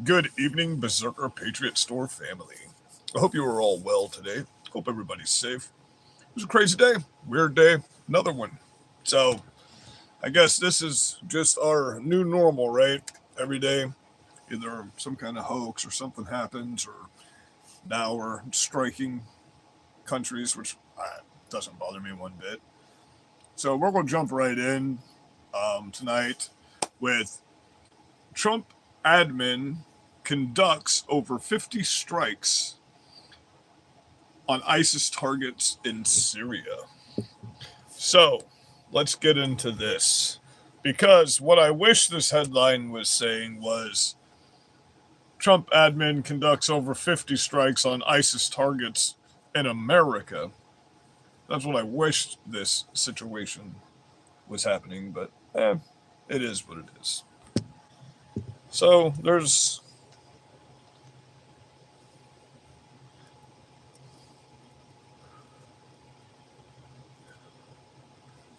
Good evening, Berserker Patriot Store family. I hope you are all well today. Hope everybody's safe. It was a crazy day, weird day, another one. So, I guess this is just our new normal, right? Every day, either some kind of hoax or something happens, or now we're striking countries, which doesn't bother me one bit. So, we're going to jump right in tonight with Trump admin conducts over 50 strikes on ISIS targets in Syria. So, let's get into this. Because what I wish this headline was saying was Trump admin conducts over 50 strikes on ISIS targets in America. That's what I wished this situation was happening, but it is what it is. So, there's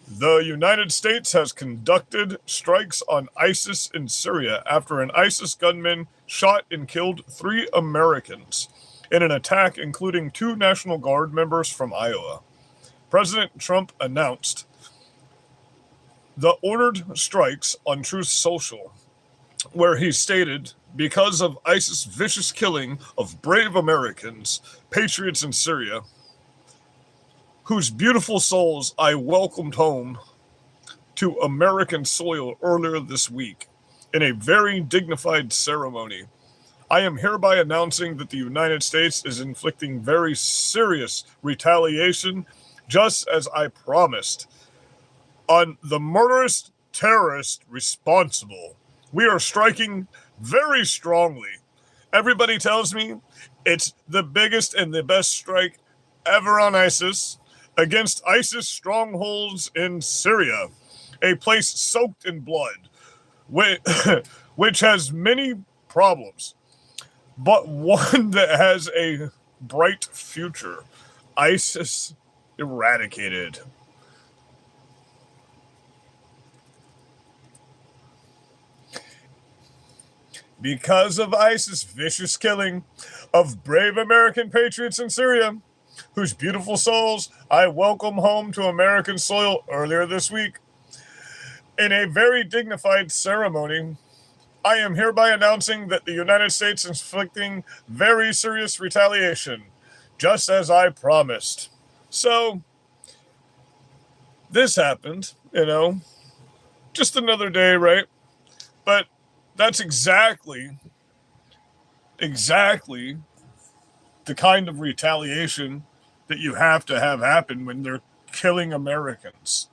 The United States has conducted strikes on ISIS in Syria after an ISIS gunman shot and killed 3 Americans in an attack including 2 National Guard members from Iowa. President Trump announced the ordered strikes on Truth Social, where he stated, because of ISIS' vicious killing of brave Americans, patriots in Syria, whose beautiful souls I welcomed home to American soil earlier this week in a very dignified ceremony. I am hereby announcing that the United States is inflicting very serious retaliation, just as I promised, on the murderous terrorist responsible. We are striking very strongly. Everybody tells me it's the biggest and the best strike ever on ISIS against ISIS strongholds in Syria, a place soaked in blood, which has many problems, but one that has a bright future. ISIS eradicated. Because of ISIS' vicious killing of brave American patriots in Syria, whose beautiful souls I welcome home to American soil earlier this week. In a very dignified ceremony, I am hereby announcing that the United States is inflicting very serious retaliation, just as I promised. So, this happened, just another day, right? But that's exactly the kind of retaliation that you have to have happen when they're killing Americans.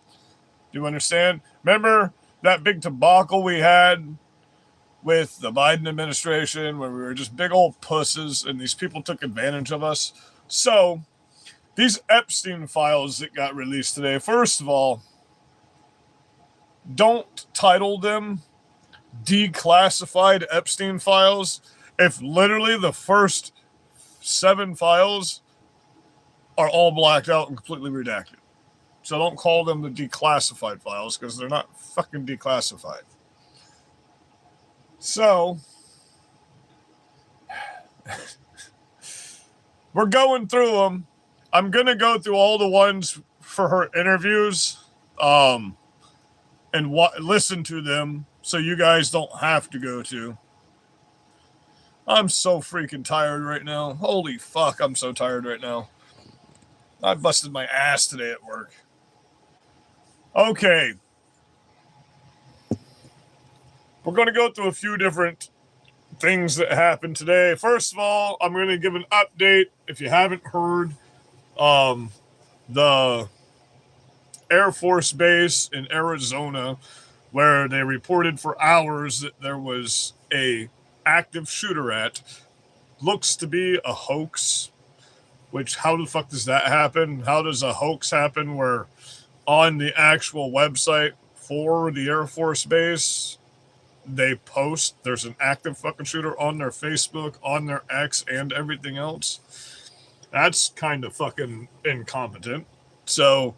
Do you understand? Remember that big debacle we had with the Biden administration where we were just big old pusses and these people took advantage of us? So, these Epstein files that got released today, first of all, don't title them declassified Epstein files if literally the first 7 files are all blacked out and completely redacted. So don't call them the declassified files because they're not fucking declassified. So we're going through them. I'm going to go through all the ones for her interviews and listen to them so you guys don't have to go to. I'm so freaking tired right now. Holy fuck, I'm so tired right now. I busted my ass today at work. Okay. We're going to go through a few different things that happened today. First of all, I'm going to give an update. If you haven't heard, the Air Force Base in Arizona, where they reported for hours that there was a active shooter at, looks to be a hoax. Which, how the fuck does that happen? How does a hoax happen where on the actual website for the Air Force Base, they post there's an active fucking shooter on their Facebook, on their X, and everything else? That's kind of fucking incompetent. So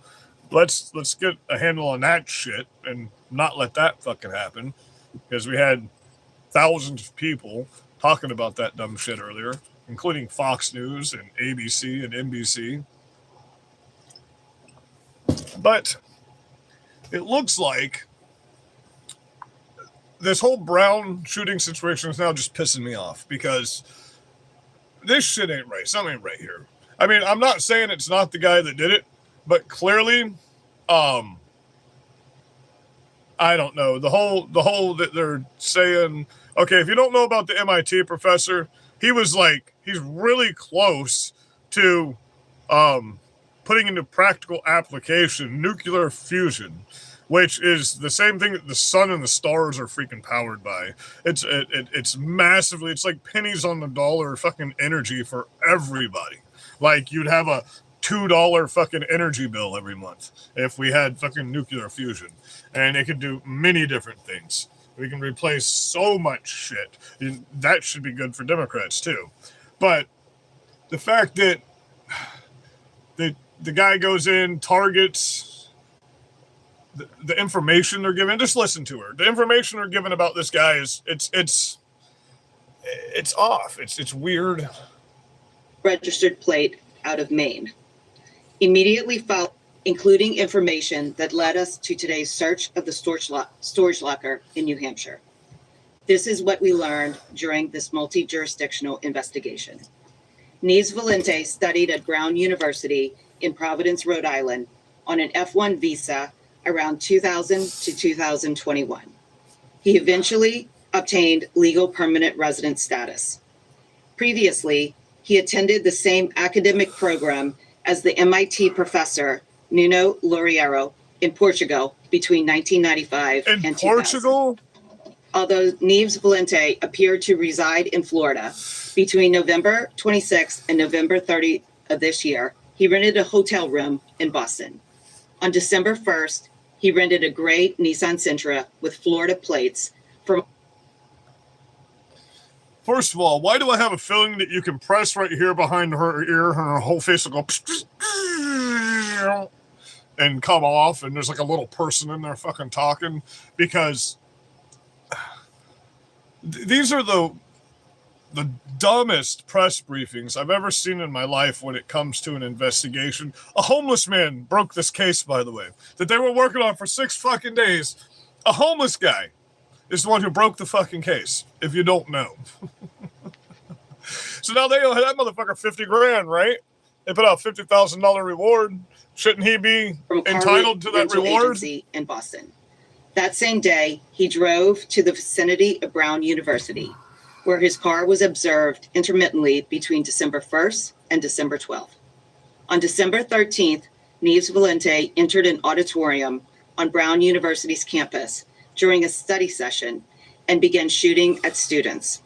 let's get a handle on that shit and not let that fucking happen. Because we had thousands of people talking about that dumb shit earlier, including Fox News and ABC and NBC. But it looks like this whole Brown shooting situation is now just pissing me off because this shit ain't right. Something ain't right here. I mean, I'm not saying it's not the guy that did it, but clearly, I don't know. The whole that they're saying, okay, if you don't know about the MIT professor, he's really close to putting into practical application nuclear fusion, which is the same thing that the sun and the stars are freaking powered by. It's massively, it's like pennies on the dollar fucking energy for everybody. Like you'd have a $2 fucking energy bill every month if we had fucking nuclear fusion. And it could do many different things. We can replace so much shit. That should be good for Democrats too. But the fact that the guy goes in, targets the information they're given, just listen to her. The information they're given about this guy is it's off. It's weird. Registered plate out of Maine. Immediately followed, including information that led us to today's search of the storage locker in New Hampshire. This is what we learned during this multi-jurisdictional investigation. Neves Valente studied at Brown University in Providence, Rhode Island on an F1 visa around 2000 to 2021. He eventually obtained legal permanent resident status. Previously, he attended the same academic program as the MIT professor Nuno Loureiro in Portugal between 1995 and 2000. Portugal? Although Neves Valente appeared to reside in Florida between November 26th and November 30th of this year, he rented a hotel room in Boston. On December 1st, he rented a gray Nissan Sentra with Florida plates from... First of all, why do I have a feeling that you can press right here behind her ear and her whole face will go and come off and there's like a little person in there fucking talking? Because these are the dumbest press briefings I've ever seen in my life when it comes to an investigation. A homeless man broke this case, by the way, that they were working on for 6 fucking days. A homeless guy is the one who broke the fucking case, if you don't know. So now they owe that motherfucker 50 grand, right? They put out $50,000 reward. Shouldn't he be entitled to that reward? Agency in Boston. That same day, he drove to the vicinity of Brown University, where his car was observed intermittently between December 1st and December 12th. On December 13th, Neves Valente entered an auditorium on Brown University's campus during a study session and began shooting at students,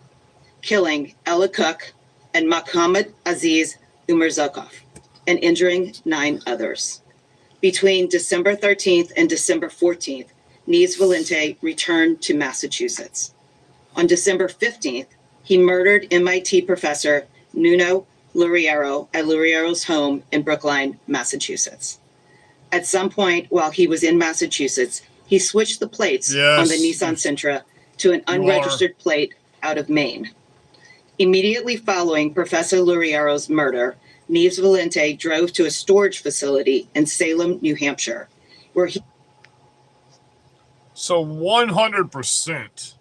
killing Ella Cook and Mohammad Aziz Umarzokov and injuring 9 others. Between December 13th and December 14th, Neves Valente returned to Massachusetts. On December 15th, he murdered MIT professor Nuno Loureiro at Loureiro's home in Brookline, Massachusetts. At some point while he was in Massachusetts, he switched the plates on the Nissan Sentra to an unregistered plate out of Maine. Immediately following Professor Loureiro's murder, Neves Valente drove to a storage facility in Salem, New Hampshire, where he... So 100%,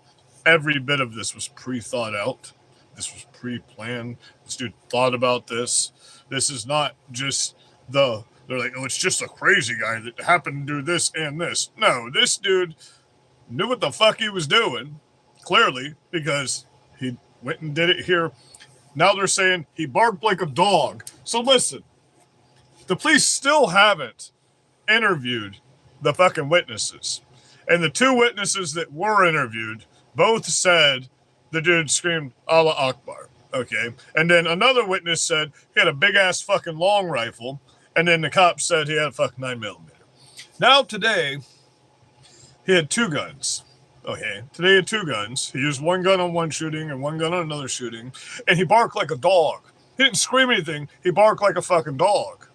every bit of this was pre-thought out. This was pre-planned. This dude thought about this. This is not just they're like, oh, it's just a crazy guy that happened to do this and this. No, this dude knew what the fuck he was doing, clearly, because he went and did it here. Now they're saying he barked like a dog. So listen, the police still haven't interviewed the fucking witnesses. And the 2 witnesses that were interviewed both said the dude screamed Allah Akbar. Okay. And then another witness said he had a big ass fucking long rifle. And then the cops said he had a fucking 9mm. Now today, he had 2 guns. Okay. Today he had 2 guns. He used 1 gun on one shooting and 1 gun on another shooting. And he barked like a dog. He didn't scream anything. He barked like a fucking dog.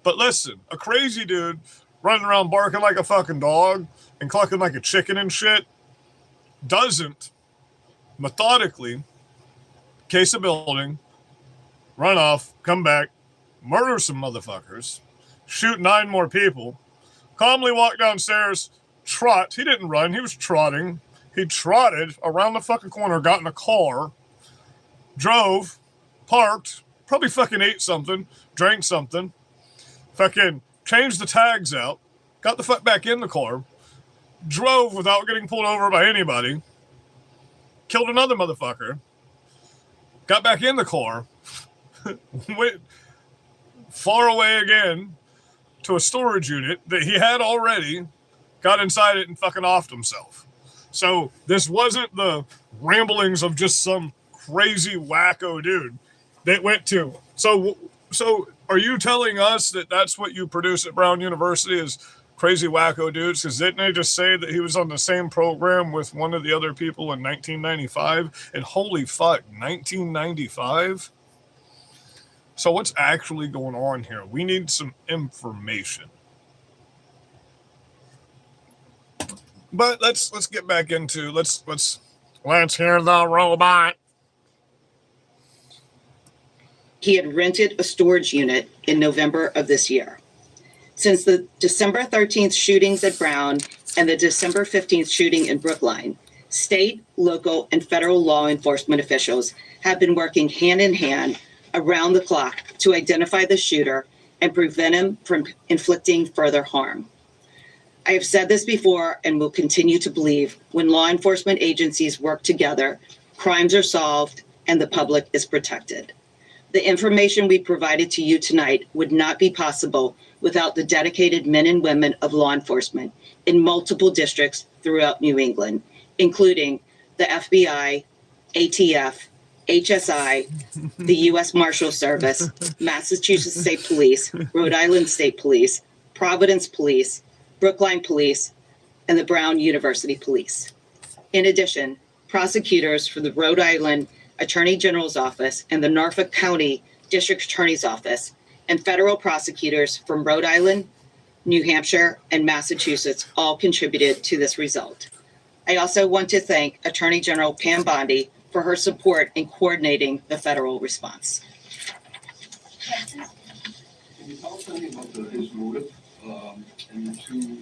But listen, a crazy dude running around barking like a fucking dog and clucking like a chicken and shit doesn't methodically case a building, run off, come back, murder some motherfuckers, shoot 9 more people, calmly walk downstairs, trot. He didn't run, he was trotting. He trotted around the fucking corner, got in a car, drove, parked, probably fucking ate something, drank something, fucking changed the tags out, got the fuck back in the car, drove without getting pulled over by anybody, killed another motherfucker, got back in the car, went far away again to a storage unit that he had already, got inside it and fucking offed himself. So this wasn't the ramblings of just some crazy wacko dude that went to. So are you telling us that that's what you produce at Brown University is crazy wacko dudes? Because didn't they just say that he was on the same program with one of the other people in 1995? And holy fuck, 1995? So what's actually going on here? We need some information. But let's get back into let's hear the robot. He had rented a storage unit in November of this year. Since the December 13th shootings at Brown and the December 15th shooting in Brookline, state, local, and federal law enforcement officials have been working hand in hand around the clock to identify the shooter and prevent him from inflicting further harm. I have said this before and will continue to believe when law enforcement agencies work together, crimes are solved and the public is protected. The information we provided to you tonight would not be possible without the dedicated men and women of law enforcement in multiple districts throughout New England, including the FBI, ATF, HSI, the U.S. Marshal Service, Massachusetts State Police, Rhode Island State Police, Providence Police, Brookline Police, and the Brown University Police. In addition, prosecutors for the Rhode Island Attorney General's Office and the Norfolk County District Attorney's Office, and federal prosecutors from Rhode Island, New Hampshire, and Massachusetts all contributed to this result. I also want to thank Attorney General Pam Bondi for her support in coordinating the federal response. Can you tell us anything about his motive and the 2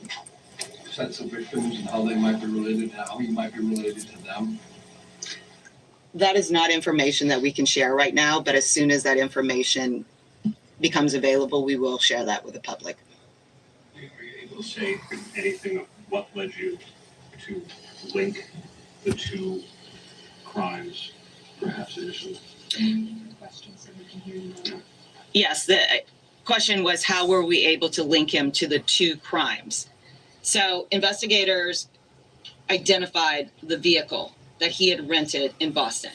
sets of victims and how they might be related, how he might be related to them? That is not information that we can share right now, but as soon as that information becomes available, we will share that with the public. Are you able to say anything of what led you to link the 2 crimes, perhaps initially? Questions so we can hear you. Yes, the question was how were we able to link him to the 2 crimes? So investigators identified the vehicle that he had rented in Boston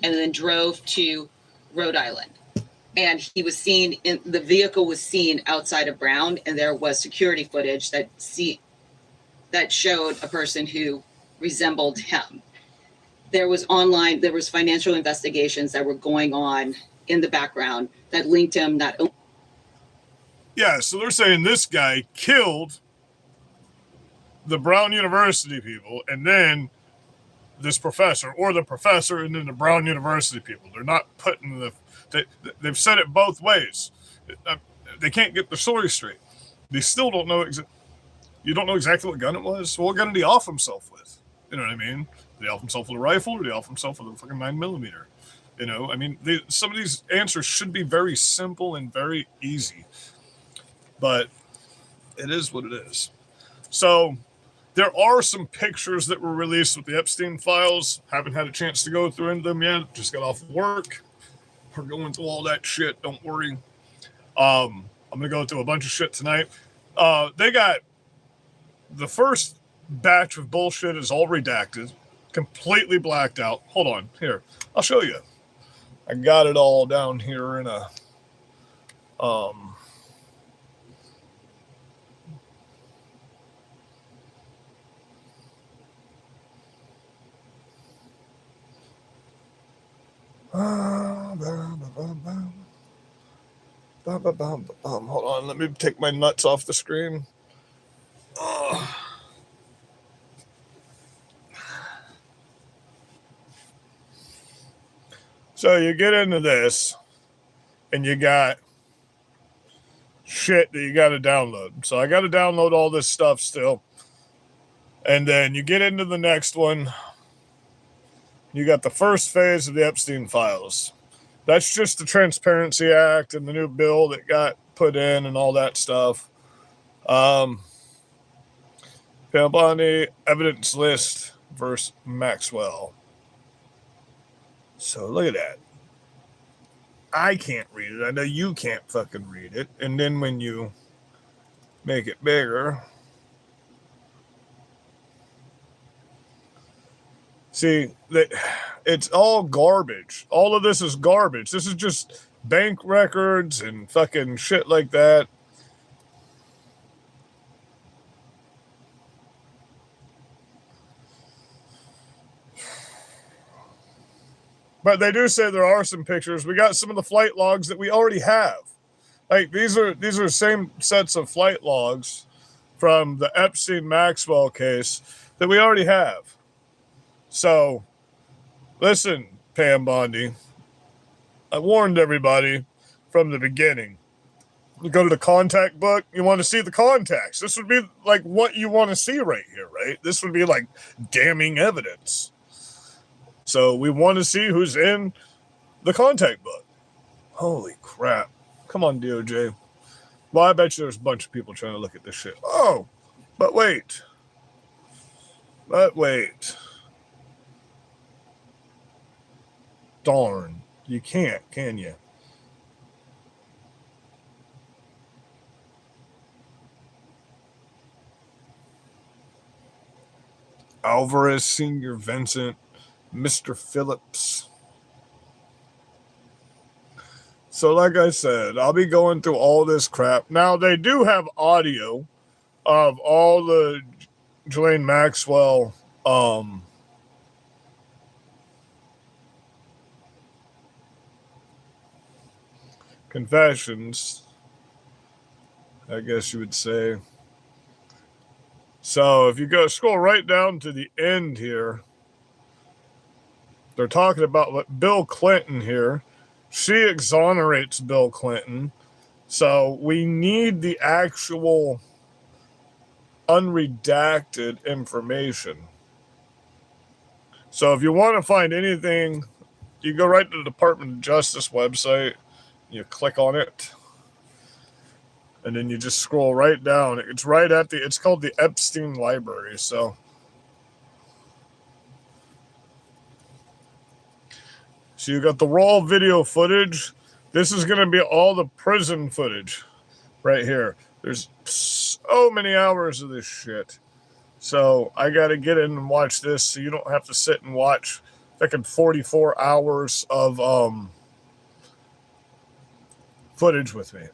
and then drove to Rhode Island. And the vehicle was seen outside of Brown, and there was security footage that showed a person who resembled him. There was financial investigations that were going on in the background that linked him not only. Yeah, so they're saying this guy killed the Brown University people, and then this professor, or the professor, and then the Brown University people. They're not putting they've said it both ways. They can't get the story straight. They still don't know. You don't know exactly what gun it was. Well, what gun did he off himself with? You know what I mean? Did he off himself with a rifle, or did he off himself with a fucking 9mm? You know, I mean, some of these answers should be very simple and very easy, but it is what it is. So there are some pictures that were released with the Epstein files. Haven't had a chance to go through them yet. Just got off work. We're going through all that shit. Don't worry. I'm going to go through a bunch of shit tonight. They got the first batch of bullshit is all redacted, completely blacked out. Hold on. Here, I'll show you. I got it all down here in a hold on, let me take my nuts off the screen. So you get into this, and you got shit that you got to download. So I got to download all this stuff still. And then you get into the next one. You got the first phase of the Epstein files. That's just the Transparency Act and the new bill that got put in and all that stuff. Bondi evidence list versus Maxwell. So look at that. I can't read it. I know you can't fucking read it. And then when you make it bigger, see that it's all garbage. All of this is garbage. This is just bank records and fucking shit like that. But they do say there are some pictures. We got some of the flight logs that we already have. Like these are same sets of flight logs from the Epstein Maxwell case that we already have. So, listen, Pam Bondi, I warned everybody from the beginning. You go to the contact book, you want to see the contacts. This would be like what you want to see right here, right? This would be like damning evidence. So we want to see who's in the contact book. Holy crap. Come on, DOJ. Well, I bet you there's a bunch of people trying to look at this shit. Oh, but wait. Darn. You can't, can you? Alvarez, Senior Vincent, Mr. Phillips. So like I said, I'll be going through all this crap. Now, they do have audio of all the Ghislaine Maxwell confessions, I guess you would say. So if you go scroll right down to the end here, they're talking about what Bill Clinton here. She exonerates Bill Clinton. So we need the actual unredacted information. So if you want to find anything, you go right to the Department of Justice website, you click on it, and then you just scroll right down. It's right at it's called the Epstein Library. So you got the raw video footage. This is going to be all the prison footage right here. There's so many hours of this shit. So I got to get in and watch this so you don't have to sit and watch fucking 44 hours of footage with me.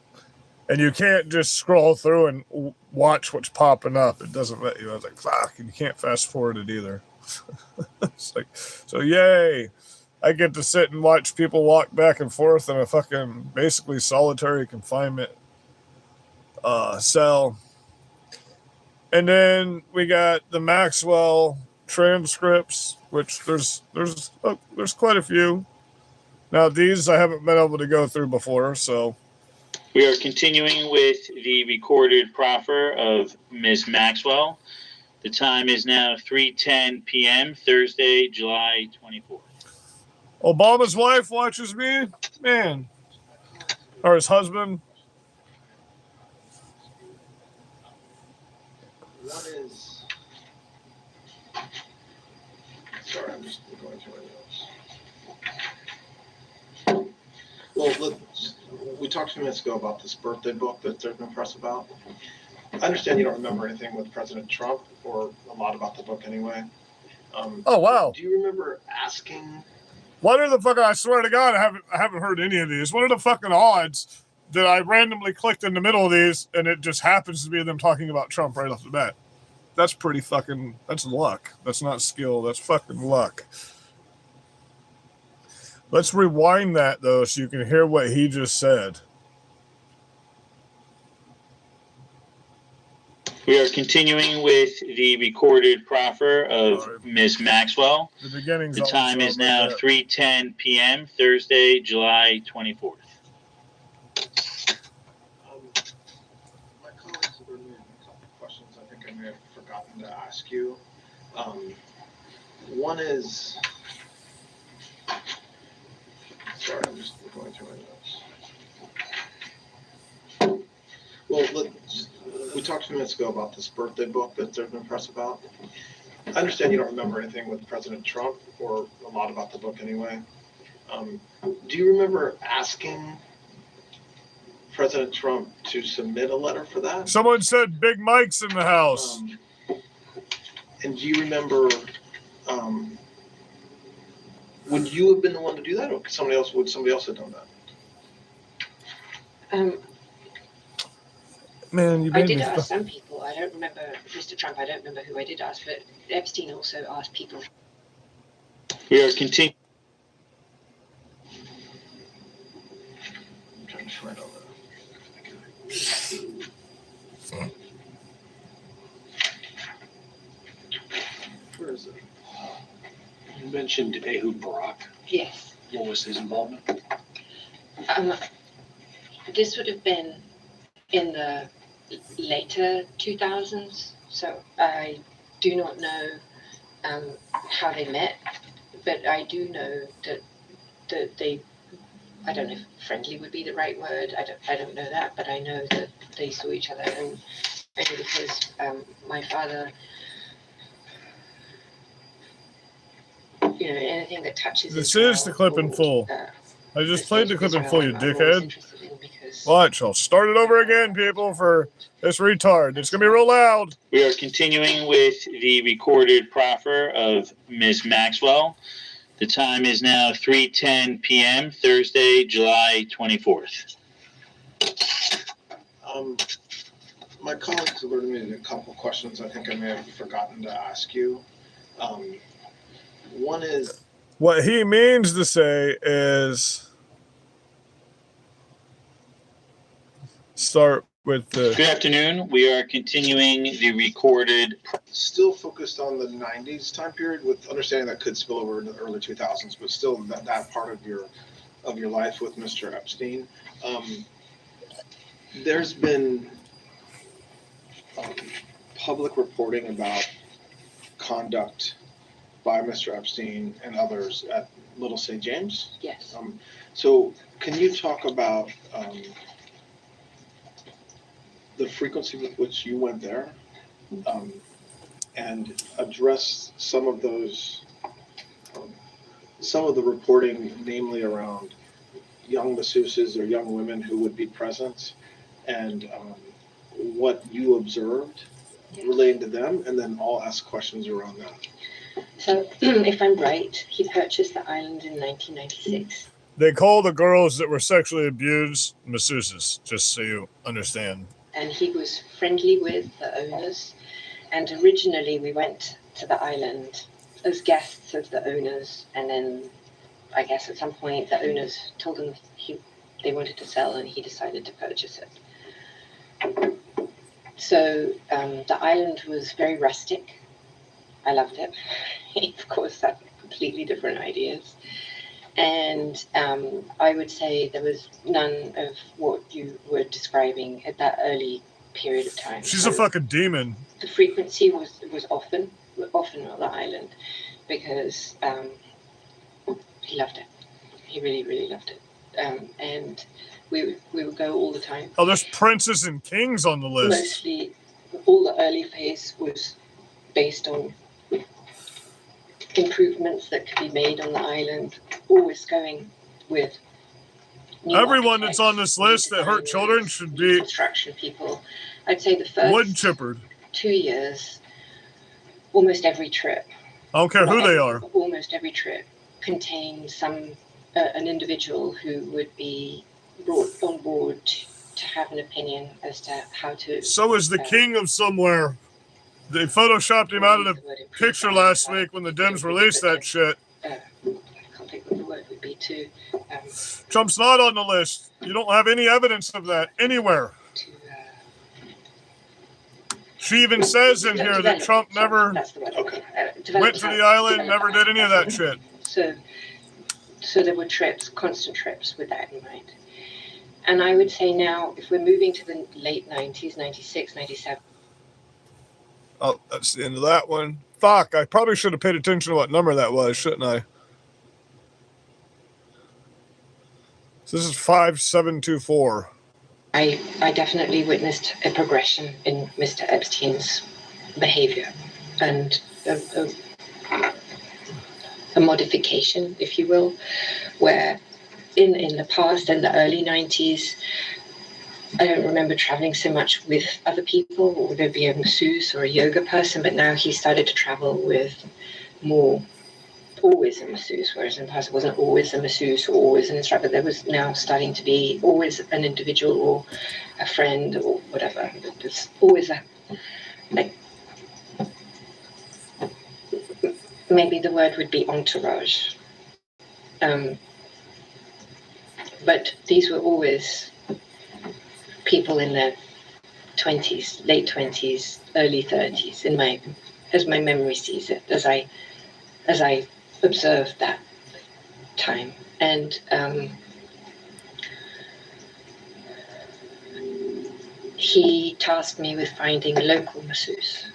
And you can't just scroll through and watch what's popping up. It doesn't let you. I was like, fuck, and you can't fast forward it either. It's like, so yay. I get to sit and watch people walk back and forth in a fucking basically solitary confinement cell. And then we got the Maxwell transcripts, which there's quite a few. Now these I haven't been able to go through before, so we are continuing with the recorded proffer of Ms. Maxwell. The time is now 3:10 p.m. Thursday, July 24th. Obama's wife watches me, man, or his husband. What is? Sorry, I'm just going through my notes. Well, we talked a few minutes ago about this birthday book that there's been press about. I understand you don't remember anything with President Trump, or a lot about the book anyway. Oh wow! Do you remember asking? What are the fucking? I swear to God, I haven't heard any of these. What are the fucking odds that I randomly clicked in the middle of these and it just happens to be them talking about Trump right off the bat? That's pretty fucking. That's luck. That's not skill. That's fucking luck. Let's rewind that though, so you can hear what he just said. We are continuing with the recorded proffer of Sorry. Ms. Maxwell. The beginning's The always time hard is like now that. 3:10 p.m., Thursday, July 24th. My colleagues have written me a couple of questions I think I may have forgotten to ask you. One is, sorry, I'm just going through my notes. Well, we talked a few minutes ago about this birthday book that there's been press about. I understand you don't remember anything with President Trump, or a lot about the book anyway. Do you remember asking President Trump to submit a letter for that? Someone said Big Mike's in the house. And do you remember, would you have been the one to do that, or would somebody else have done that? Man, you I made did me. ask some people. I don't remember Mr. Trump. I don't remember who I did ask, but Epstein also asked people. We are continuing. I'm trying to find all that. Where is it? You mentioned Ehud Barak. Yes. What was his involvement? This would have been in the later 2000s, so I do not know how they met, but I do know that they, I don't know if friendly would be the right word, I don't know that, but I know that they saw each other, and only because my father, you know, anything that touches This Israel is the clip in or, full. I just played the clip in full, you I'm always dickhead. interested in because Watch, I'll start it over again, people, for this retard. It's gonna be real loud. We are continuing with the recorded proffer of Ms. Maxwell. The time is now 3:10 p.m., Thursday, July 24th. My colleagues have written me a couple of questions I think I may have forgotten to ask you. One is, What he means to say is start with the. Good afternoon. We are continuing the recorded. still focused on the 90s time period, with understanding that could spill over into the early 2000s, but still that part of your life with Mr. Epstein. There's been public reporting about conduct by Mr. Epstein and others at Little St. James. yes. So can you talk about the frequency with which you went there, and address some of those, some of the reporting, namely around young masseuses or young women who would be present, and what you observed relating to them, and then I'll ask questions around that. So, if I'm right, he purchased the island in 1996. They call the girls that were sexually abused masseuses, just so you understand. And he was friendly with the owners. And originally, we went to the island as guests of the owners. And then, I guess at some point, the owners told him they wanted to sell, and he decided to purchase it. So the island was very rustic. I loved it. Of course, had completely different ideas. And I would say there was none of what you were describing at that early period of time. She's a fucking demon. The frequency was often on the island, because he loved it. He really, really loved it. And we would go all the time. Oh, there's princes and kings on the list. Mostly, all the early phase was based on improvements that could be made on the island, always going with new Everyone that's architects, on this new list that hurt designers, children should new be construction people. I'd say the first wood chippered. 2 years, almost every trip, I don't care who they are. almost every trip contained an individual who would be brought on board to have an opinion as to how to. So is the king of somewhere. They photoshopped him out of the picture last week when the Dems released that shit. I can't think what the word would be to. Trump's not on the list. You don't have any evidence of that anywhere. developed. even says in here that Developed, Trump sorry, never that's the word. Okay. went to the island, never did any of that shit. So there were trips, constant trips with that in mind. And I would say now, if we're moving to the late 90s, 96, 97. Oh, that's the end of that one. Fuck, I probably should have paid attention to what number that was, shouldn't I? So this is 5724. I definitely witnessed a progression in Mr. Epstein's behavior and a modification, if you will, where in the past, in the early 90s, I don't remember traveling so much with other people, or there'd be a masseuse or a yoga person, but now he started to travel with more, always a masseuse, whereas in the past it wasn't always a masseuse or always an instructor. There was now starting to be always an individual or a friend or whatever. There's always a, like, maybe the word would be entourage. But these were always people in their 20s, late 20s, early 30s, as my memory sees it, as I observed that time. And he tasked me with finding a local masseuse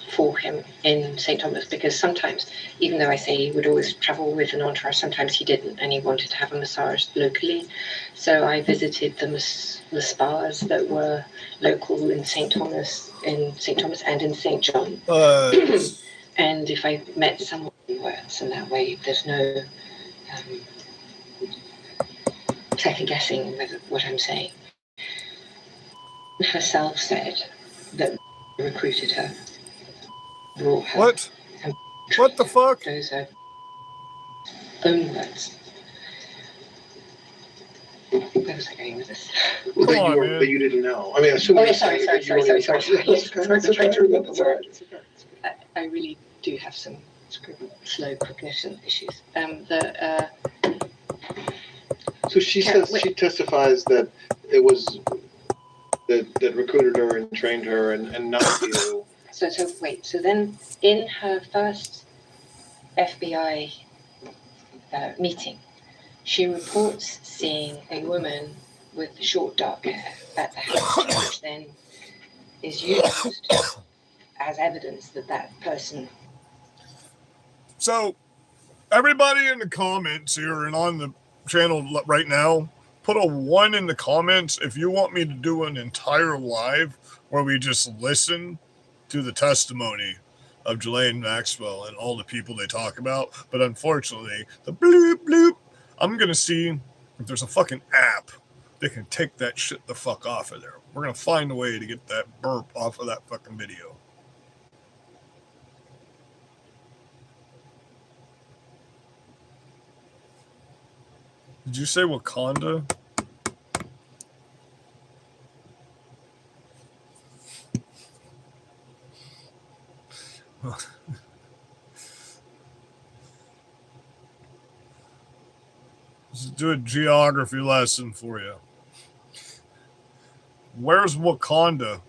for him in St. Thomas, because sometimes, even though I say he would always travel with an entourage, sometimes he didn't, and he wanted to have a massage locally. So I visited the spas that were local in St. Thomas and in St. John. And if I met someone in words, and that way there's no second guessing with what I'm saying. Herself said that recruited her. What? What the fuck? Those are own words. Where was I going with this? Well, Come on, man. that you didn't know. I mean, assuming. Oh, yeah, sorry. It's okay. Trying to remember the word. It's okay. I really do have some slow cognition issues. So she says, she testifies that it was that recruited her and trained her and not you. So wait. So then, in her first FBI meeting, she reports seeing a woman with short dark hair at the house, which then is used as evidence that that person. So, everybody in the comments here and on the channel right now, put a 1 in the comments if you want me to do an entire live where we just listen to the testimony of Ghislaine Maxwell and all the people they talk about. But unfortunately, the bloop bloop, I'm going to see if there's a fucking app that can take that shit the fuck off of there. We're going to find a way to get that burp off of that fucking video. Did you say Wakanda? Let's do a geography lesson for you. Where's Wakanda?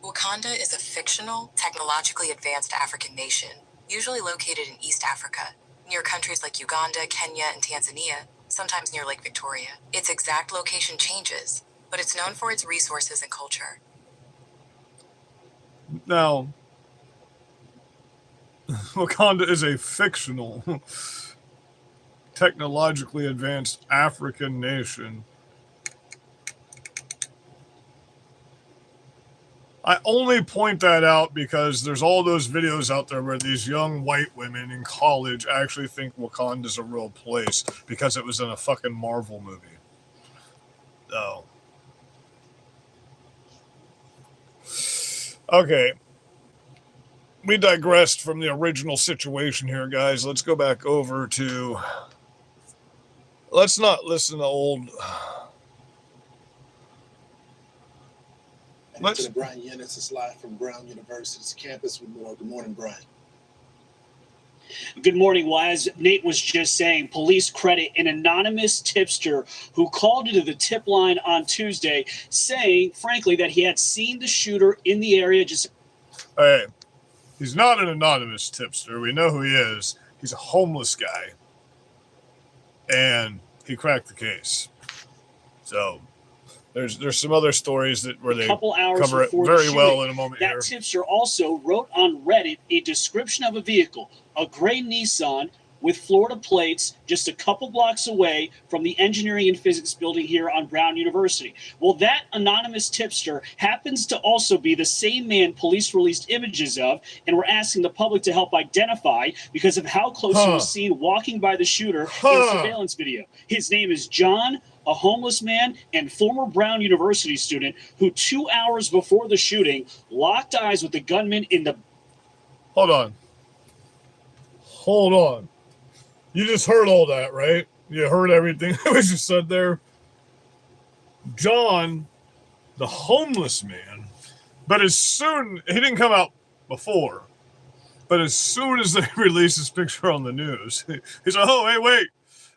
Wakanda is a fictional, technologically advanced African nation, usually located in East Africa, near countries like Uganda, Kenya, and Tanzania, sometimes near Lake Victoria. Its exact location changes, but it's known for its resources and culture. Now, Wakanda is a fictional, technologically advanced African nation. I only point that out because there's all those videos out there where these young white women in college actually think Wakanda's a real place because it was in a fucking Marvel movie. Oh. Okay. We digressed from the original situation here, guys. Let's go back over to... Let's not listen to old... Lieutenant Brian Yennis is live from Brown University's campus with more. Good morning, Brian. Good morning. Well, as Nate was just saying, police credit an anonymous tipster who called into the tip line on Tuesday, saying, frankly, that he had seen the shooter in the area. Hey, he's not an anonymous tipster. We know who he is. He's a homeless guy. And he cracked the case. So there's some other stories where they cover it very well in a moment here. That tipster also wrote on Reddit a description of a vehicle, a gray Nissan with Florida plates, just a couple blocks away from the engineering and physics building here on Brown University. Well, that anonymous tipster happens to also be the same man police released images of, and we're asking the public to help identify because of how close he was seen walking by the shooter in surveillance video. His name is John, a homeless man and former Brown University student who 2 hours before the shooting locked eyes with the gunman in the... Hold on. You just heard all that, right? You heard everything that was just said there. John, the homeless man, but he didn't come out before, but as soon as they released his picture on the news, he's like, oh, hey, wait.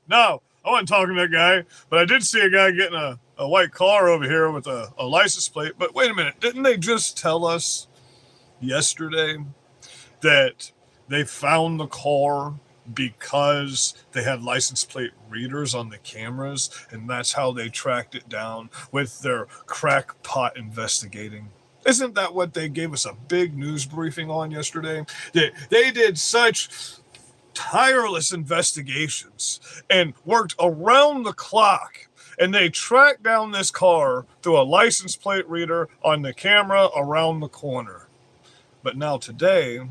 No, I wasn't talking to that guy, but I did see a guy getting a white car over here with a license plate. But wait a minute, didn't they just tell us yesterday that they found the car because they had license plate readers on the cameras, and that's how they tracked it down with their crackpot investigating? Isn't that what they gave us a big news briefing on yesterday? They did such tireless investigations and worked around the clock, and they tracked down this car through a license plate reader on the camera around the corner. But now today,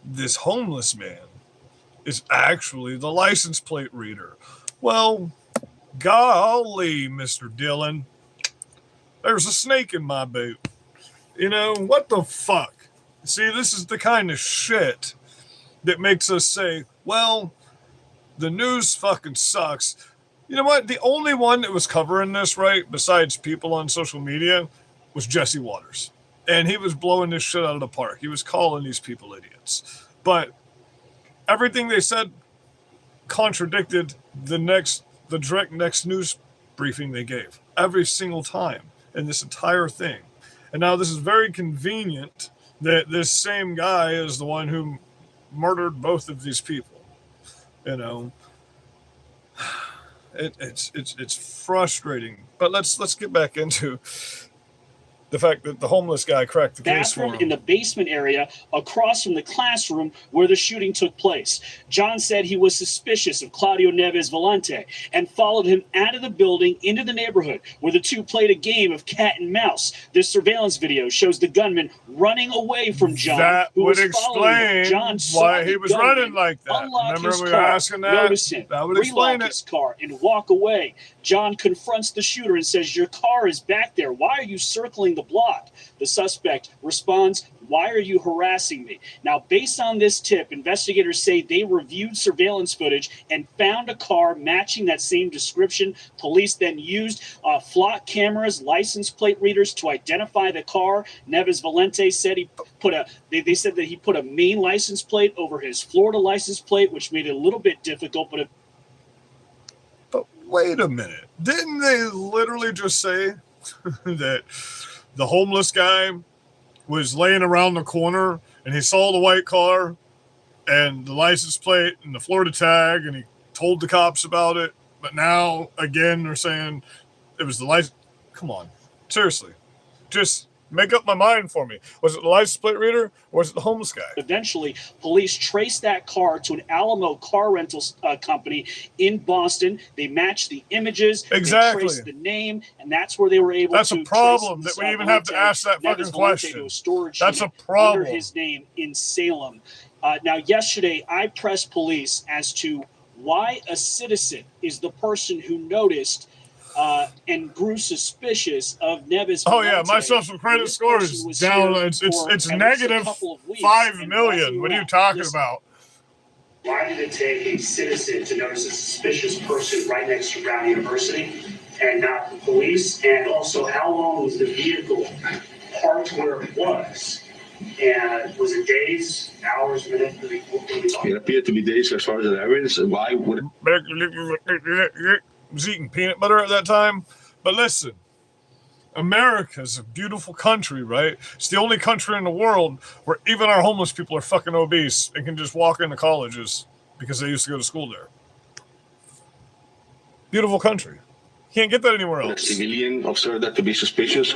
this homeless man is actually the license plate reader. Well, golly, Mr. Dillon, there's a snake in my boot. You know, what the fuck? See, this is the kind of shit that makes us say, well, the news fucking sucks. You know what? The only one that was covering this right, besides people on social media, was Jesse Waters. And he was blowing this shit out of the park. He was calling these people idiots. But everything they said contradicted the direct next news briefing they gave. Every single time in this entire thing. And now this is very convenient that this same guy is the one who murdered both of these people. You know, it's frustrating. But let's get back into the fact that the homeless guy cracked the case for him. In the basement area across from the classroom where the shooting took place. John said he was suspicious of Claudio Neves Volante and followed him out of the building into the neighborhood where the two played a game of cat and mouse. This surveillance video shows the gunman running away from John, that who would was following him. John why he was running like that. Remember we were asking that? Notice him, that would explain his car, and walk away. John confronts the shooter and says, "Your car is back there. Why are you circling the block?" The suspect responds, "Why are you harassing me?" Now, based on this tip, investigators say they reviewed surveillance footage and found a car matching that same description. Police then used flock cameras, license plate readers to identify the car. Neves Volante said they said that he put a Maine license plate over his Florida license plate, which made it a little bit difficult, but wait a minute. Didn't they literally just say that the homeless guy was laying around the corner and he saw the white car and the license plate and the Florida tag and he told the cops about it? But now, again, they're saying it was the license. Come on. Seriously. Just make up my mind for me. Was it the license plate reader or was it the homeless guy? Eventually, police traced that car to an Alamo car rental company in Boston. They matched the images. Exactly. They traced the name, and that's where they were able That's to. That's a problem trace that we even have to ask that fucking question. To a storage That's a problem. Under his name in Salem. Now, yesterday, I pressed police as to why a citizen is the person who noticed and grew suspicious of Neves. Oh yeah, my social credit score is down. It's negative 5 million. What are you talking about? Why did it take a citizen to notice a suspicious person right next to Brown University and not the police? And also, how long was the vehicle parked where it was And was it days, hours, minutes? What are we talking? It appeared to be days as far as the evidence. Why would it? Was eating peanut butter at that time. But listen, America's a beautiful country, right? It's the only country in the world where even our homeless people are fucking obese and can just walk into colleges because they used to go to school there. Beautiful country. Can't get that anywhere A else. civilian observed that to be suspicious.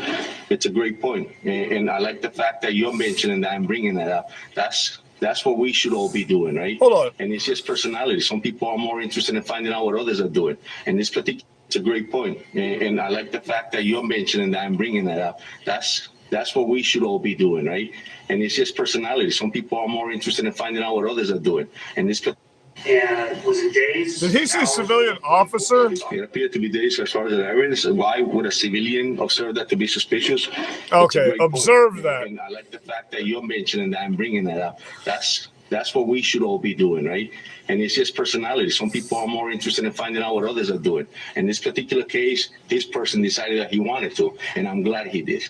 It's a great point. And I like the fact that you're mentioning that and bringing that up. That's what we should all be doing, right? Hold on. And it's just personality. Some people are more interested in finding out what others are doing. And this particular, it's a great point. And I like the fact that you're mentioning that and bringing that up. That's what we should all be doing, right? And it's just personality. Some people are more interested in finding out what others are doing. And this. And was it days? Did he say hours, civilian officer? It appeared to be days as far as the evidence. Why would a civilian observe that to be suspicious? It's a Okay, great point. observe that. And I like the fact that you're mentioning that and bringing that up. That's what we should all be doing, right? And it's just personality. Some people are more interested in finding out what others are doing. In this particular case, this person decided that he wanted to, and I'm glad he did.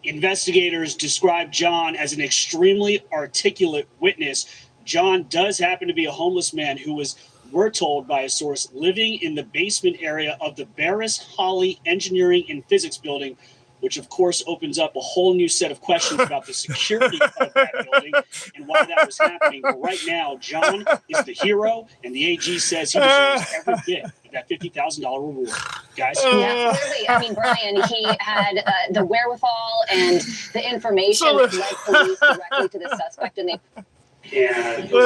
Investigators described John as an extremely articulate witness. John does happen to be a homeless man who was, we're told by a source, living in the basement area of the Barris Holly Engineering and Physics building, which of course opens up a whole new set of questions about the security of that building and why that was happening. But right now, John is the hero, and the AG says he deserves every bit of that $50,000 reward. Guys? Yeah, clearly, I mean, Brian, he had the wherewithal and the information that led police directly to the suspect, and they. And hold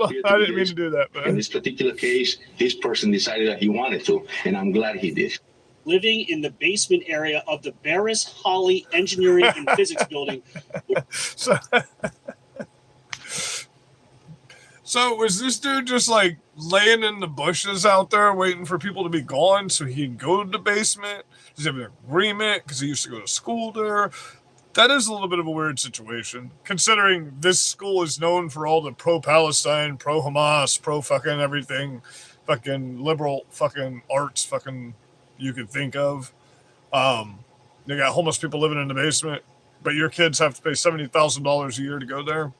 on. I didn't mean to do that, man. In this particular case, this person decided that he wanted to, and I'm glad he did. Living in the basement area of the Barris Holly Engineering and Physics building. So was this dude just like laying in the bushes out there waiting for people to be gone so he can go to the basement? Does he have an agreement because he used to go to school there? That is a little bit of a weird situation, considering this school is known for all the pro-Palestine, pro-Hamas, pro-fucking everything, fucking liberal fucking arts fucking you could think of. They got homeless people living in the basement, but your kids have to pay $70,000 a year to go there.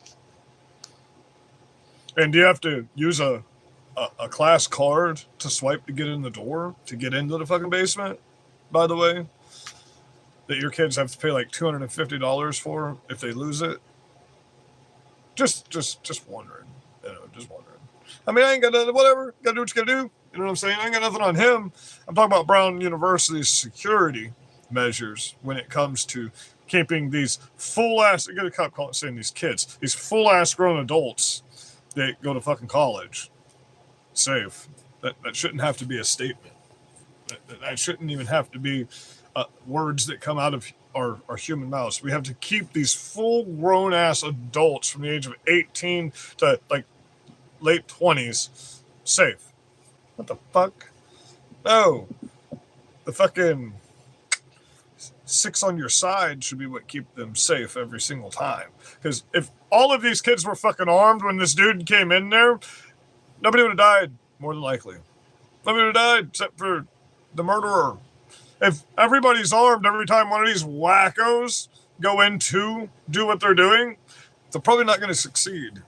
And do you have to use a class card to swipe to get in the door, to get into the fucking basement, by the way? That your kids have to pay like $250 for if they lose it. Just wondering. You know, just wondering. I mean, I ain't got nothing, whatever. Gotta do what you gotta do. You know what I'm saying? I ain't got nothing on him. I'm talking about Brown University's security measures when it comes to keeping these full-ass, I get a cop calling saying these kids, these full-ass grown adults that go to fucking college safe. That shouldn't have to be a statement. That shouldn't even have to be words that come out of our human mouths. We have to keep these full-grown ass adults from the age of 18 to like late 20s safe. What the fuck? No. The fucking 6 on your side should be what keep them safe every single time. Because if all of these kids were fucking armed when this dude came in there, nobody would have died, more than likely. Nobody would have died except for the murderer. If everybody's armed every time one of these wackos go in to do what they're doing, they're probably not going to succeed.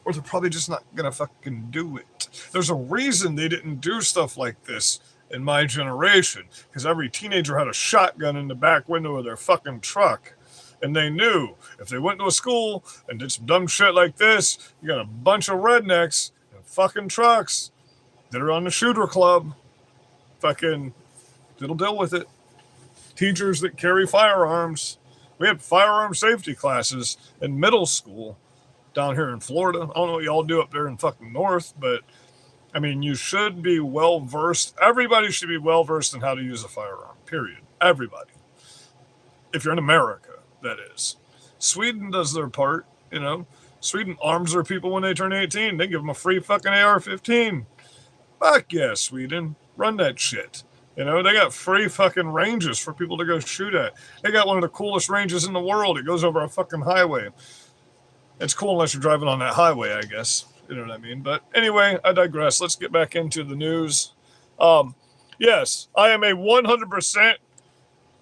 Or they're probably just not going to fucking do it. There's a reason they didn't do stuff like this in my generation. Because every teenager had a shotgun in the back window of their fucking truck. And they knew if they went to a school and did some dumb shit like this, you got a bunch of rednecks in fucking trucks that are on the shooter club. Fucking... it'll deal with it. Teachers that carry firearms. We had firearm safety classes in middle school down here in Florida. I don't know what y'all do up there in fucking north, but I mean, you should be well versed. Everybody should be well versed in how to use a firearm, period. Everybody. If you're in America, that is. Sweden does their part, you know. Sweden arms their people when they turn 18. They give them a free fucking AR-15. Fuck yeah, Sweden. Run that shit. You know, they got free fucking ranges for people to go shoot at. They got one of the coolest ranges in the world. It goes over a fucking highway. It's cool unless you're driving on that highway, I guess. You know what I mean? But anyway, I digress. Let's get back into the news. Yes, I am a 100%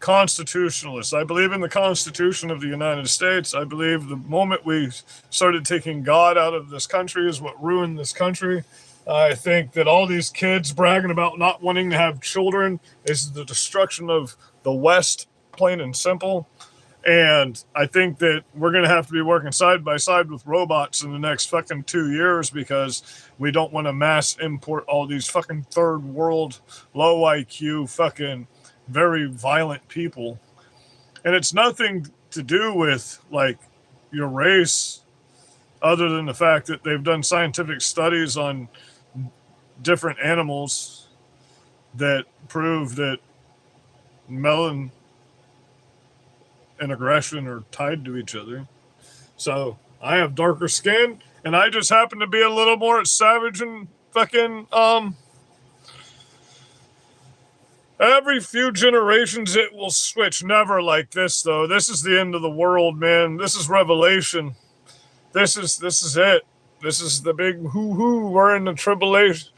constitutionalist. I believe in the Constitution of the United States. I believe the moment we started taking God out of this country is what ruined this country. I think that all these kids bragging about not wanting to have children is the destruction of the West, plain and simple. And I think that we're going to have to be working side by side with robots in the next fucking 2 years because we don't want to mass import all these fucking third world, low IQ, fucking very violent people. And it's nothing to do with like your race other than the fact that they've done scientific studies on different animals that prove that melanin and aggression are tied to each other. So I have darker skin and I just happen to be a little more savage and fucking every few generations it will switch. Never like this though. This is the end of the world, man. This is Revelation. This is it. This is the big hoo-hoo. We're in the tribulation.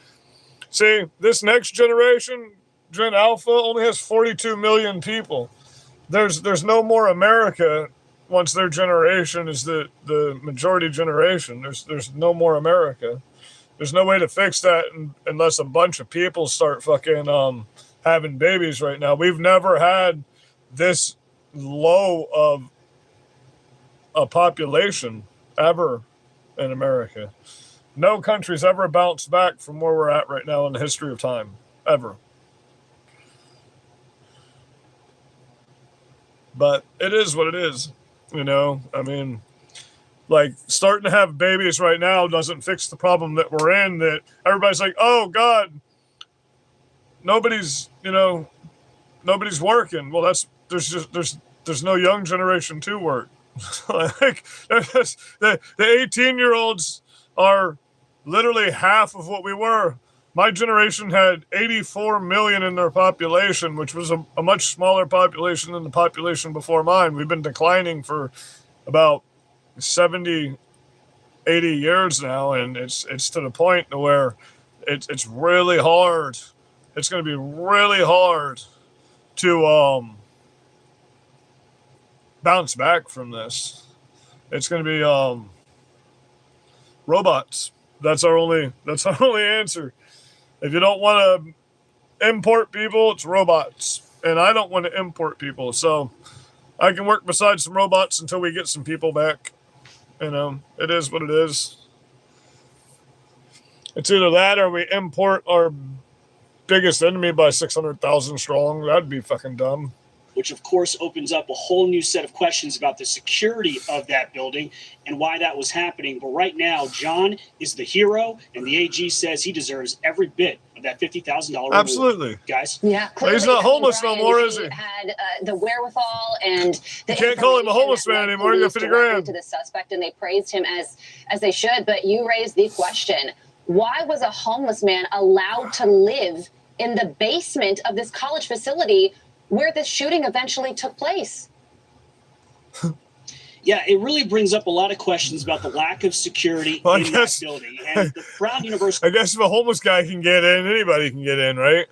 See, this next generation, Gen Alpha, only has 42 million people. There's no more America once their generation is the majority generation. There's no more America. There's no way to fix that unless a bunch of people start fucking having babies right now. We've never had this low of a population ever in America. No country's ever bounced back from where we're at right now in the history of time. Ever. But it is what it is, you know? I mean, like, starting to have babies right now doesn't fix the problem that we're in, that everybody's like, oh, God, nobody's working. Well, there's no young generation to work. Like, the 18-year-olds are literally half of what we were. My generation had 84 million in their population, which was a much smaller population than the population before mine. We've been declining for about 70, 80 years now, and it's to the point to where it's really hard. It's going to be really hard to bounce back from this. It's going to be robots. That's our only answer. If you don't want to import people, it's robots. And I don't want to import people. So I can work beside some robots until we get some people back. You know, it is what it is. It's either that or we import our biggest enemy by 600,000 strong. That'd be fucking dumb. Which, of course, opens up a whole new set of questions about the security of that building and why that was happening. But right now, John is the hero, and the AG says he deserves every bit of that $50,000 reward. Absolutely. Guys? Yeah. Clearly, he's not homeless no more, is he? Had the wherewithal and the you can't call him a homeless man anymore. You got 50 grand. To the suspect, and they praised him as they should. But you raised the question, why was a homeless man allowed to live in the basement of this college facility where this shooting eventually took place? Yeah, it really brings up a lot of questions about the lack of security in that building. And the Brown University... I guess if a homeless guy can get in, anybody can get in, right?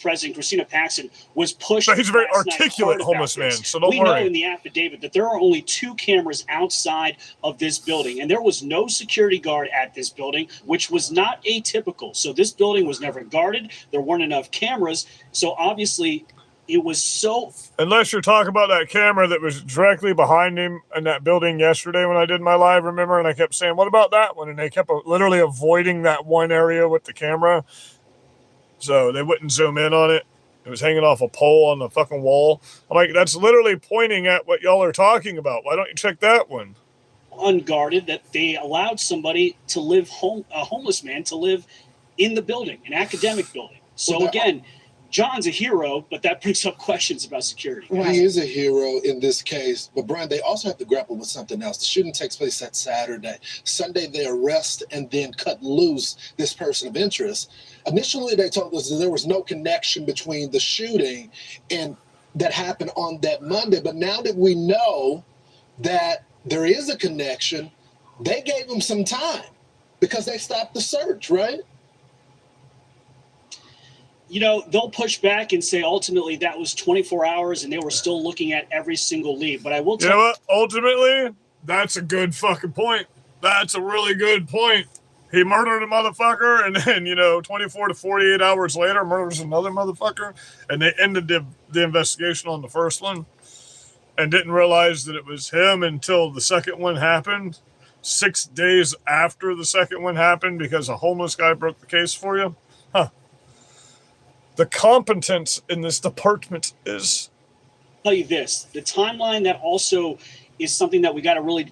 President Christina Paxson was pushed... But he's a very articulate homeless man, so don't worry. We know in the affidavit that there are only 2 cameras outside of this building, and there was no security guard at this building, which was not atypical. So this building was never guarded. There weren't enough cameras. So obviously... It was so... Unless you're talking about that camera that was directly behind him in that building yesterday when I did my live, remember? And I kept saying, what about that one? And they kept literally avoiding that one area with the camera. So they wouldn't zoom in on it. It was hanging off a pole on the fucking wall. I'm like, that's literally pointing at what y'all are talking about. Why don't you check that one? Unguarded, that they allowed somebody to live a homeless man to live in the building, an academic building. So again... John's a hero, but that brings up questions about security. He is a hero in this case, but Brian, they also have to grapple with something else. The shooting takes place that Saturday. Sunday, they arrest and then cut loose this person of interest. Initially, they told us that there was no connection between the shooting and that happened on that Monday. But now that we know that there is a connection, they gave him some time because they stopped the search, right? You know, they'll push back and say ultimately that was 24 hours and they were still looking at every single lead. But I will tell you know what? Ultimately, that's a good fucking point. That's a really good point. He murdered a motherfucker, and then, 24 to 48 hours later, murders another motherfucker, and they ended the investigation on the first one and didn't realize that it was him until the second one happened, 6 days after the second one happened, because a homeless guy broke the case for you. Huh. The competence in this department is... I'll tell you this, the timeline that also is something that we got to really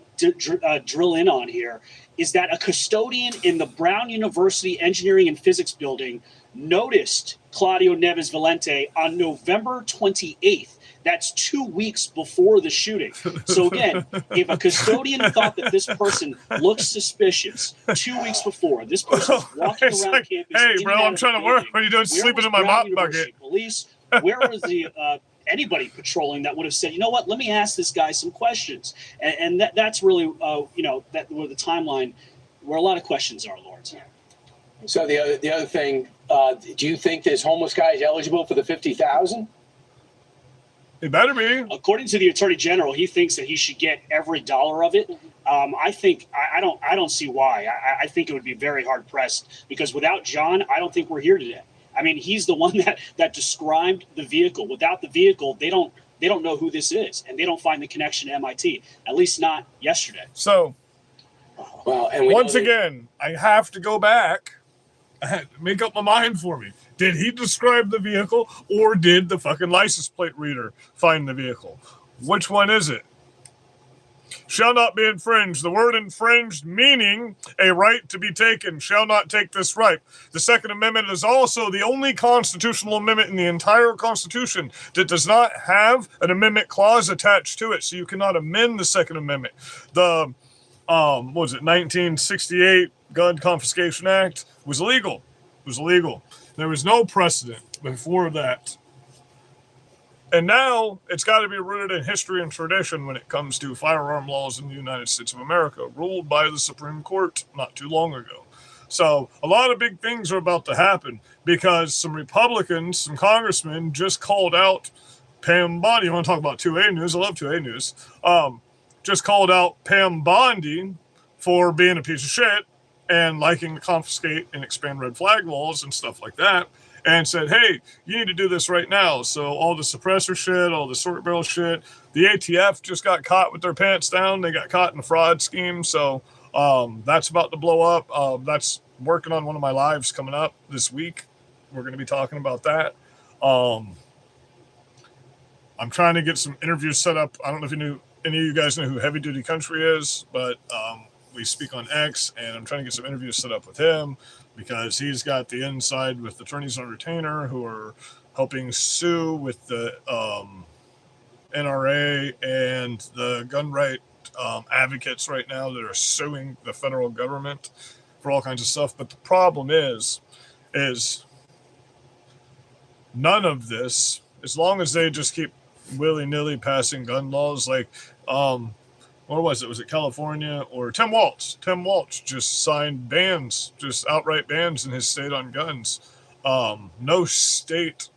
drill in on here is that a custodian in the Brown University Engineering and Physics building noticed Claudio Neves Valente on November 28th. That's 2 weeks before the shooting. So again, if a custodian thought that this person looked suspicious 2 weeks before, this person was walking around like, campus. Hey, bro, I'm trying to work. What are you doing sleeping in my mop bucket? Police, where was the anybody patrolling that would have said, you know what, let me ask this guy some questions? And that's really, that where the timeline, where a lot of questions are, Lawrence. So the other thing, do you think this homeless guy is eligible for the $50,000? It better be. According to the Attorney General, he thinks that he should get every dollar of it. I think I don't see why. I think it would be very hard pressed, because without John, I don't think we're here today. I mean, he's the one that described the vehicle. Without the vehicle, they don't know who this is, and they don't find the connection to MIT. At least not yesterday. So, well, and once again, I have to go back. I had to make up my mind for me. Did he describe the vehicle, or did the fucking license plate reader find the vehicle? Which one is it? Shall not be infringed. The word infringed meaning a right to be taken shall not take this right. The Second Amendment is also the only constitutional amendment in the entire Constitution that does not have an amendment clause attached to it. So you cannot amend the Second Amendment. The, 1968 Gun Confiscation Act was illegal. It was illegal. There was no precedent before that. And now it's got to be rooted in history and tradition when it comes to firearm laws in the United States of America, ruled by the Supreme Court not too long ago. So a lot of big things are about to happen because some Republicans, some congressmen just called out Pam Bondi. You want to talk about 2A news? I love 2A news. Just called out Pam Bondi for being a piece of shit and liking to confiscate and expand red flag laws and stuff like that. And said, hey, you need to do this right now. So all the suppressor shit, all the short barrel shit, the ATF just got caught with their pants down. They got caught in a fraud scheme. So that's about to blow up. That's working on one of my lives coming up this week. We're going to be talking about that. I'm trying to get some interviews set up. I don't know if any of you guys know who Heavy Duty Country is, but we speak on X, and I'm trying to get some interviews set up with him, because he's got the inside with attorneys on retainer who are helping sue with the NRA and the gun right advocates right now that are suing the federal government for all kinds of stuff. But the problem is none of this, as long as they just keep willy-nilly passing gun laws, like what was it? Was it California or Tim Walz? Tim Walz just signed bans, just outright bans in his state on guns. No state,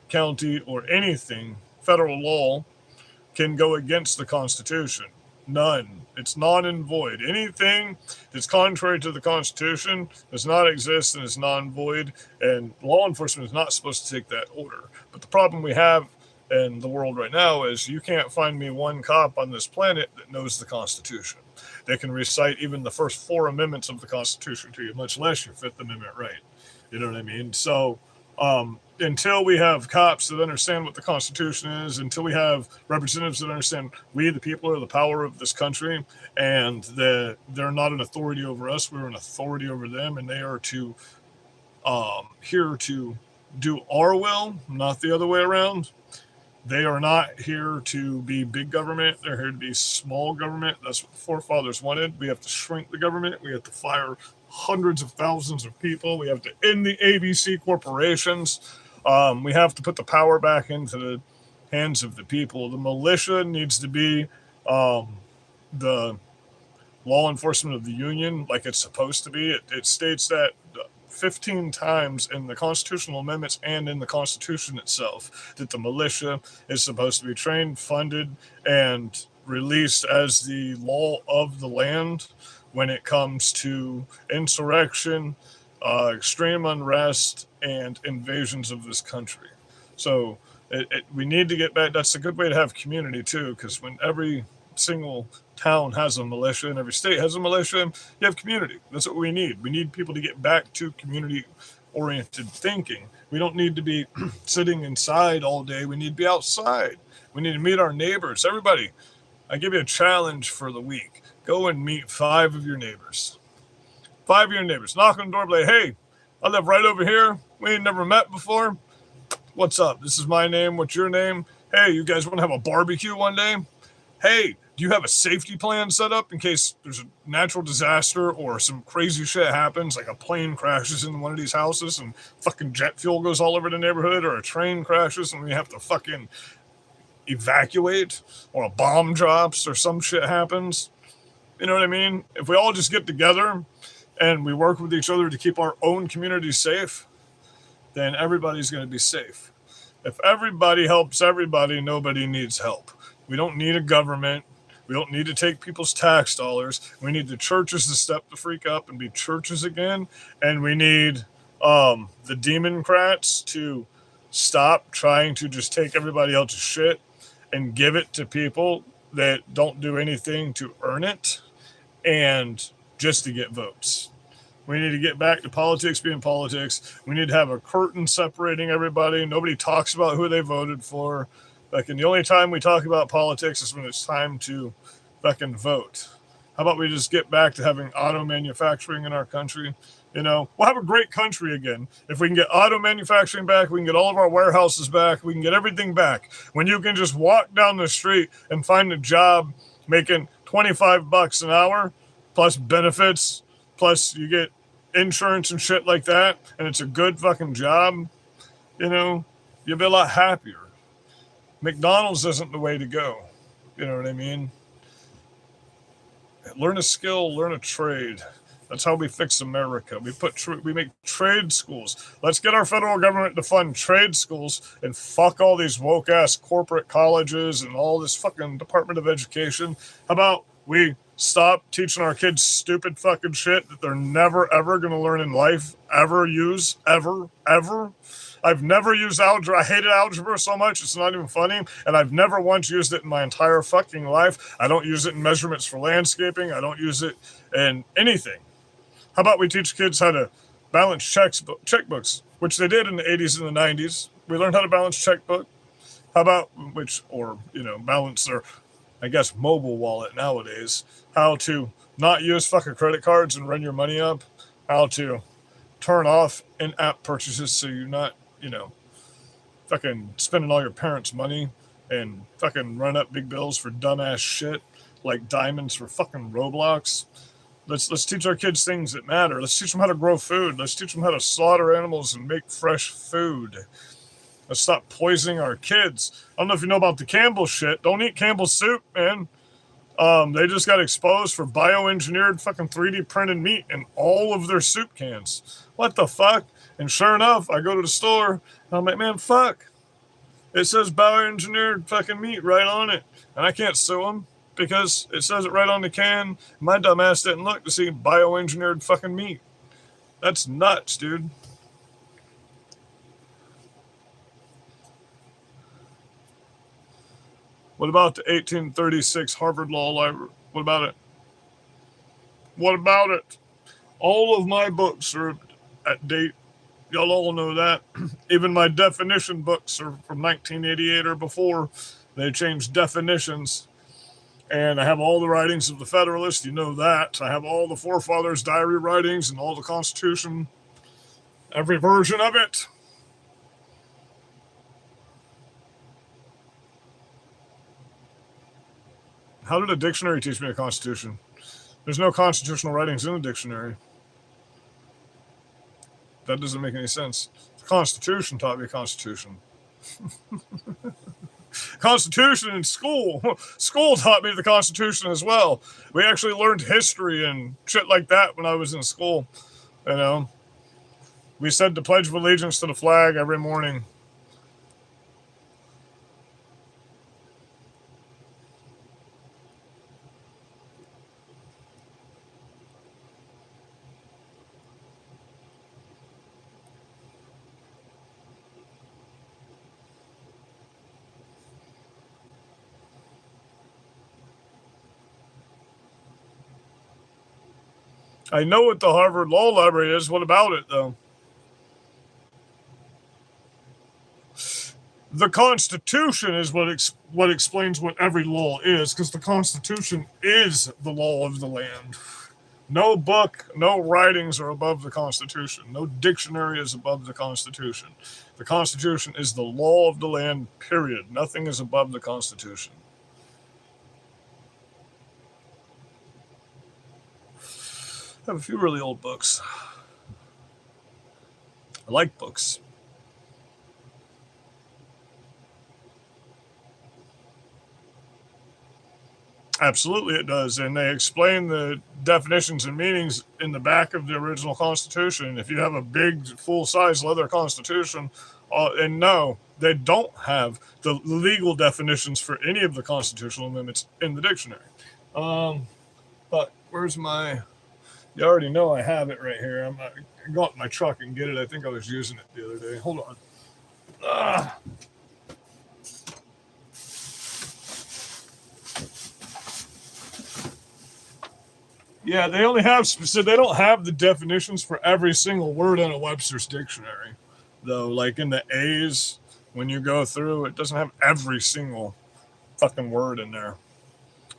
county, or anything, federal law, can go against the Constitution. None. It's non and void. Anything that's contrary to the Constitution does not exist and is non-void, and law enforcement is not supposed to take that order. But the problem we have in the world right now is you can't find me one cop on this planet that knows the Constitution. They can recite even the first 4 amendments of the Constitution to you, much less your 5th Amendment right. You know what I mean? So until we have cops that understand what the Constitution is, until we have representatives that understand we, the people, are the power of this country, and that they're not an authority over us, we're an authority over them, and they are to here to do our will, not the other way around. They are not here to be big government. They're here to be small government. That's what the forefathers wanted. We have to shrink the government. We have to fire hundreds of thousands of people. We have to end the ABC corporations. We have to put the power back into the hands of the people. The militia needs to be the law enforcement of the union, like it's supposed to be. It states that 15 times in the constitutional amendments and in the Constitution itself that the militia is supposed to be trained, funded, and released as the law of the land when it comes to insurrection, extreme unrest, and invasions of this country. So we need to get back. That's a good way to have community too, because when every single town has a militia and every state has a militia, you have community. That's what we need. We need people to get back to community-oriented thinking. We don't need to be sitting inside all day. We need to be outside. We need to meet our neighbors. Everybody, I give you a challenge for the week. Go and meet 5 of your neighbors. 5 of your neighbors. Knock on the door, be like, hey, I live right over here. We ain't never met before. What's up? This is my name. What's your name? Hey, you guys want to have a barbecue one day? Hey, do you have a safety plan set up in case there's a natural disaster or some crazy shit happens, like a plane crashes into one of these houses and fucking jet fuel goes all over the neighborhood, or a train crashes and we have to fucking evacuate, or a bomb drops or some shit happens? You know what I mean? If we all just get together and we work with each other to keep our own community safe, then everybody's going to be safe. If everybody helps everybody, nobody needs help. We don't need a government. We don't need to take people's tax dollars. We need the churches to step the freak up and be churches again. And we need the Democrats to stop trying to just take everybody else's shit and give it to people that don't do anything to earn it and just to get votes. We need to get back to politics being politics. We need to have a curtain separating everybody. Nobody talks about who they voted for. Like, and the only time we talk about politics is when it's time to fucking vote. How about we just get back to having auto manufacturing in our country? You know, we'll have a great country again. If we can get auto manufacturing back, we can get all of our warehouses back, we can get everything back. When you can just walk down the street and find a job making $25 an hour, plus benefits, plus you get insurance and shit like that, and it's a good fucking job, you know, you'll be a lot happier. McDonald's isn't the way to go. You know what I mean? Learn a skill, learn a trade. That's how we fix America. We make trade schools. Let's get our federal government to fund trade schools and fuck all these woke ass corporate colleges and all this fucking Department of Education. How about we stop teaching our kids stupid fucking shit that they're never ever going to learn in life, ever use, ever. I've never used algebra. I hated algebra so much, it's not even funny. And I've never once used it in my entire fucking life. I don't use it in measurements for landscaping. I don't use it in anything. How about we teach kids how to balance checkbooks, which they did in the 80s and the 90s. We learned how to balance checkbook. How about, balance their, I guess, mobile wallet nowadays. How to not use fucking credit cards and run your money up. How to turn off in-app purchases so you're not, fucking spending all your parents' money and fucking run up big bills for dumbass shit like diamonds for fucking Roblox. Let's teach our kids things that matter. Let's teach them how to grow food. Let's teach them how to slaughter animals and make fresh food. Let's stop poisoning our kids. I don't know if you know about the Campbell shit. Don't eat Campbell's soup, man. They just got exposed for bioengineered fucking 3D printed meat in all of their soup cans. What the fuck? And sure enough, I go to the store and I'm like, man, fuck. It says bioengineered fucking meat right on it. And I can't sue them because it says it right on the can. My dumb ass didn't look to see bioengineered fucking meat. That's nuts, dude. What about the 1836 Harvard Law Library? What about it? What about it? All of my books are at date. Y'all all know that. Even my definition books are from 1988 or before. They changed definitions. And I have all the writings of the Federalist. You know that. I have all the forefathers' diary writings and all the Constitution. Every version of it. How did a dictionary teach me a constitution? There's no constitutional writings in the dictionary. That doesn't make any sense. The Constitution taught me a constitution. Constitution in school. School taught me the Constitution as well. We actually learned history and shit like that when I was in school. You know, We said the Pledge of Allegiance to the flag every morning. I know what the Harvard Law Library is. What about it, though? The Constitution is what explains what every law is, because the Constitution is the law of the land. No book, no writings are above the Constitution. No dictionary is above the Constitution. The Constitution is the law of the land, period. Nothing is above the Constitution. I have a few really old books. I like books. Absolutely it does, and they explain the definitions and meanings in the back of the original Constitution. If you have a big, full-size leather Constitution, and no, they don't have the legal definitions for any of the constitutional amendments in the dictionary. But where's my... You already know I have it right here. I go out in my truck and get it. I think I was using it the other day. Hold on. Yeah, they only have, so they don't have the definitions for every single word in a Webster's dictionary, though. Like in the A's, when you go through, it doesn't have every single fucking word in there,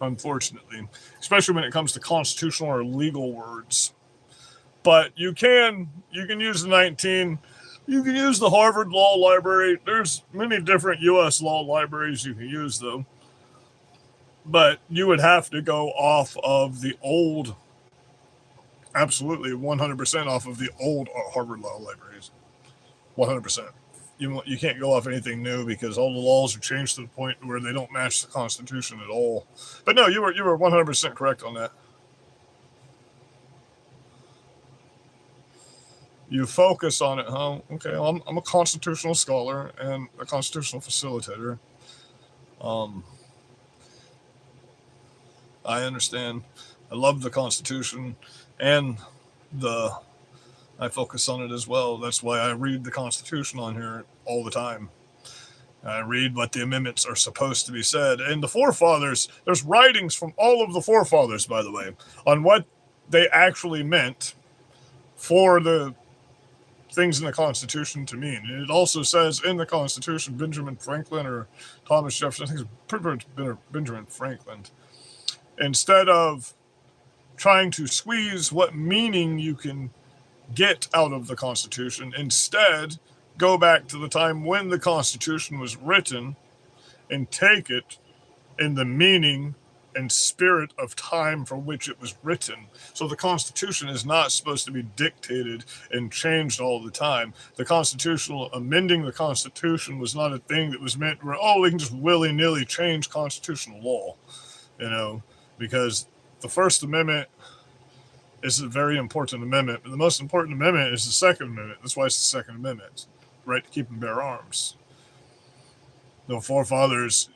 unfortunately, especially when it comes to constitutional or legal words. But you can use you can use the Harvard Law Library. There's many different U.S. law libraries you can use, though. But you would have to go off of the old, absolutely 100% off of the old Harvard Law Libraries. 100%. You can't go off anything new because all the laws are changed to the point where they don't match the Constitution at all. But no, you were 100% correct on that. You focus on it, huh? Okay, I'm a constitutional scholar and a constitutional facilitator. I understand. I love the Constitution, and I focus on it as well. That's why I read the Constitution on here all the time. I read what the amendments are supposed to be said. And the forefathers, there's writings from all of the forefathers, by the way, on what they actually meant for the things in the Constitution to mean. And it also says in the Constitution, Benjamin Franklin or Thomas Jefferson, I think it's pretty much Benjamin Franklin, instead of trying to squeeze what meaning you can get out of the Constitution, instead go back to the time when the Constitution was written and take it in the meaning and spirit of time for which it was written. So the Constitution is not supposed to be dictated and changed all the time. Amending the Constitution was not a thing that was meant where, we can just willy-nilly change constitutional law, because the First Amendment is a very important amendment, but the most important amendment is the Second Amendment. That's why it's the Second Amendment, right to keep and bear arms. The forefathers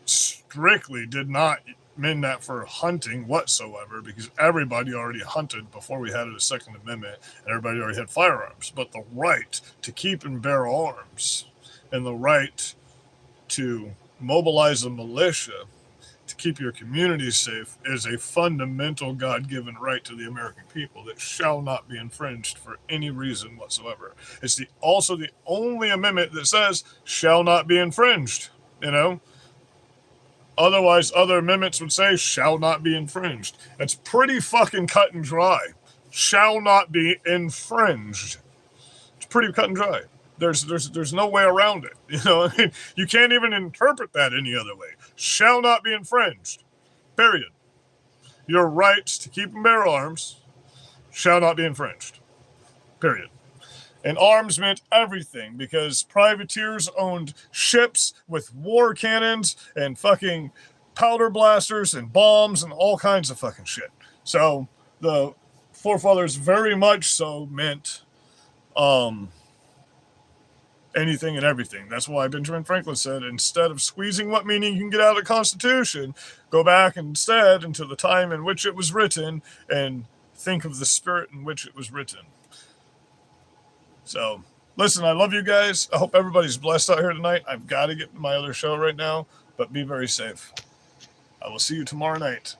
strictly did not mean that for hunting whatsoever, because everybody already hunted before we had a Second Amendment, and everybody already had firearms. But the right to keep and bear arms and the right to mobilize a militia to keep your community safe is a fundamental God-given right to the American people that shall not be infringed for any reason whatsoever. It's also the only amendment that says shall not be infringed, Otherwise, other amendments would say shall not be infringed. It's pretty fucking cut and dry. Shall not be infringed. It's pretty cut and dry. There's no way around it. You can't even interpret that any other way. Shall not be infringed. Period. Your rights to keep and bear arms shall not be infringed. Period. And arms meant everything, because privateers owned ships with war cannons and fucking powder blasters and bombs and all kinds of fucking shit. So the forefathers very much so meant anything and everything. That's why Benjamin Franklin said, instead of squeezing what meaning you can get out of the Constitution, go back instead into the time in which it was written and think of the spirit in which it was written. So, listen, I love you guys. I hope everybody's blessed out here tonight. I've got to get to my other show right now, but be very safe. I will see you tomorrow night.